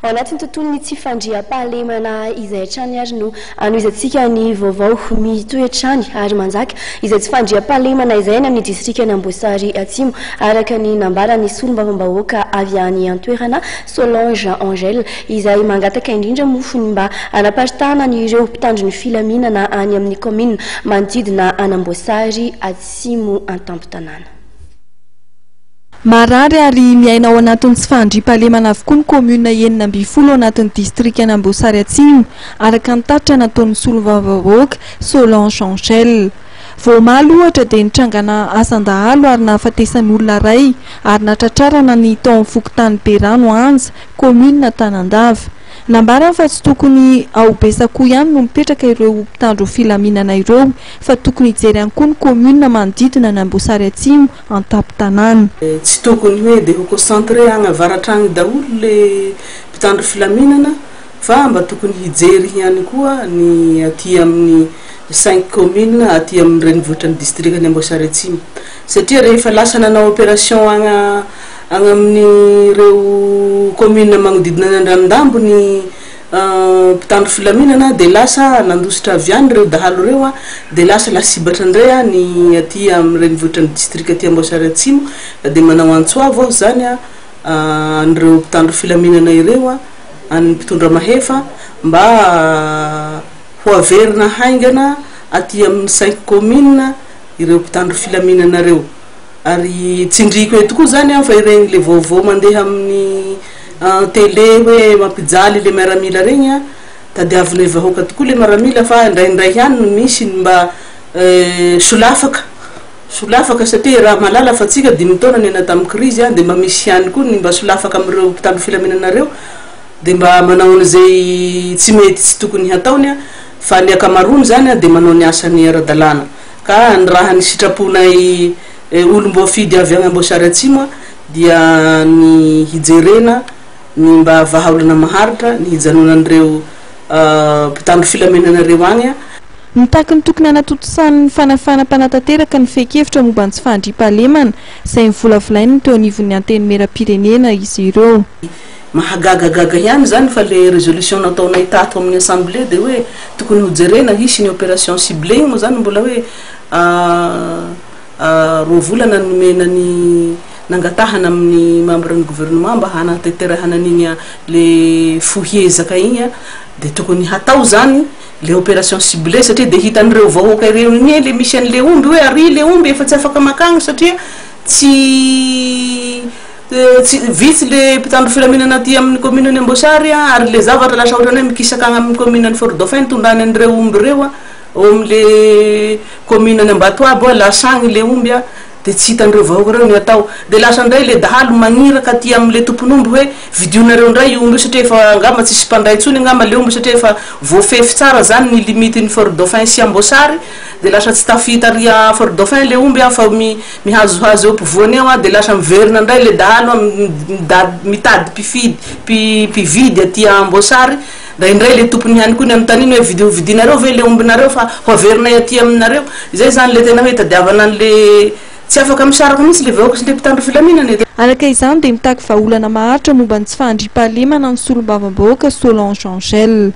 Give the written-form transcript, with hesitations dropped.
Ao anatin'ny tontolony tsy fandriam-pahalemana izay hatrany ary no anoizatsika ny vaovao mitoetrany ary manjaka izay tsy fandriam-pahalemana izay ny amin'ny distrikany Amboasary Atsimo araka ny nambarany solombavambahoaka avy any an-toerana Solange Angèle izay mangataka indrindra mofony mba anaparitahana ireo mpitandro ny filaminana any amin'ny commune manodidina an'Amboasary Atsimo an-tampon-tanàna. Marary ary miaina ao anatin'ny tsy fandriam-pahalemana avokoa ny commune enina amby folo anatin'ny distrikany Amboasary Atsimo araka ny taritra nataon'ny solombavambahoaka Solange Angèle. Voamaly ohatra dia nitrangana asan-dahalo ary nahafatesan'olona ray ary natratrarana ny tao amin'ny fokotany Berano Anja commune Tanandava. Nambarany fa tsy tokony ao Betsakoa ihany no mipetraka ireo mpitandro filaminana ireo fa tokony hijery ihany koa ny commune manodidina ny Amboasary Atsimo an-tampon-tanàna. Tsy tokony hoe dia ho concentré agny avaratra agny daholo le mpitandro filaminana fa mba tokony hijery ihany koa ny aty amin'ny 5 commune aty amin'ny renivohitrany distrikany Amboasary Atsimo satria rehefa lasa nanao opération agny amin'ny reo commune magnodidina ny Andrandambo ny mpitandro filaminana dia lasa nandositra avy any reo dahalo reo dia lasa lasibatra indray ny aty amin'ny renivohitrany district aty Amboasary Atsimo dia manao antsoavo aho zany an'ireo mpitandro filaminana ireo any mpitondra mahefa mba ho averina haingana aty amin'ny 5 commune ireo mpitandro filaminana reo ary tsindriko eto koa zany fa iregny le vaovao mandeha amin'ny télé hoe mampijaly le miaramila regny tadiavina vahoaka tokoa le miaramila fa indraindray ihany no misy mba solafaka satria raha malala fa tsika 5 taona nena tamin'ny crise dia mba misy ihany koa ny mba solafaka amin'ireo mpitandro filaminana reo dia mba manao an'izay tsy mety tsy tokony hataony fa ny akamarony zany dia manao ny asany ara-dalàna ka ny raha ny sitraponay olombo fidy avy agny Amboasary Atsimo dia ny hijerena ny mba vahaolana maharitra ny hijanonan'ireo mpitandro filaminanareo agny. Nitaky ny tokony anatotosany fanafana mpanatanteraka ny fekevitra momba ny tsy fandriam-pahalemana izay mivolavolainy teo anivon'ny anteny meram-pirenena izy ireo. Mahagagagaga ihany zany fa le résolution nataonay tato amin'ny assemblée dia hoe tokony hojerena hisy ny opération ciblée moa zany mbola hoe roa volana nomena ny nangatahana amin'ny membre ny gouvernement mba hanatanterahana an'igny le fohiezaka igny dia tokony hatao zany le opération ciblée satria dia hitan'ireo vahoaka ireo igny le misy an'le omby hoe ary le omby efa tsy afaka makagny satria tsy vitsy le mpitandro filaminana aty amin'ny commune ny Amboasary ary le zavatra lasa ohatrany hoe mikisaka agny amin'ny commune ny Fort Dauphin tondrany an'ireo omby reo ao amin'le commune ny Ambatoabo lasa agny le omby dia tsy hitan'ireo vahoaka reo ny atao dia lasa indray le dahalo magniraka aty amin'le tompon'omby hoe vidionareo indray omby io satria efa angamba tsisy mpandray intsony angamba le omby satria efa voafefy tsara zany ny limite ny Fort Dauphin sy Amboasary dia lasa tsy tafita ary Fort Dauphin le omby fa mihazohazo eo ampovoany eo dia lasa miverina indray le dahalo mitady mpividy aty Amboasary da indray le tompony ihany koa ny amin'ny taniny hoe vidinareo ve le ombinareo fa ho averinay aty aminareo izay zany le tena hoe tadiavana an'le tsy afaka misaraka mihitsy le vahoaka sy le mpitandro filaminana. Araka izany dia mitaky vahaolana maharitra momba ny tsy fandriam-pahalemana ny solombavambahoaka Solange Angèle.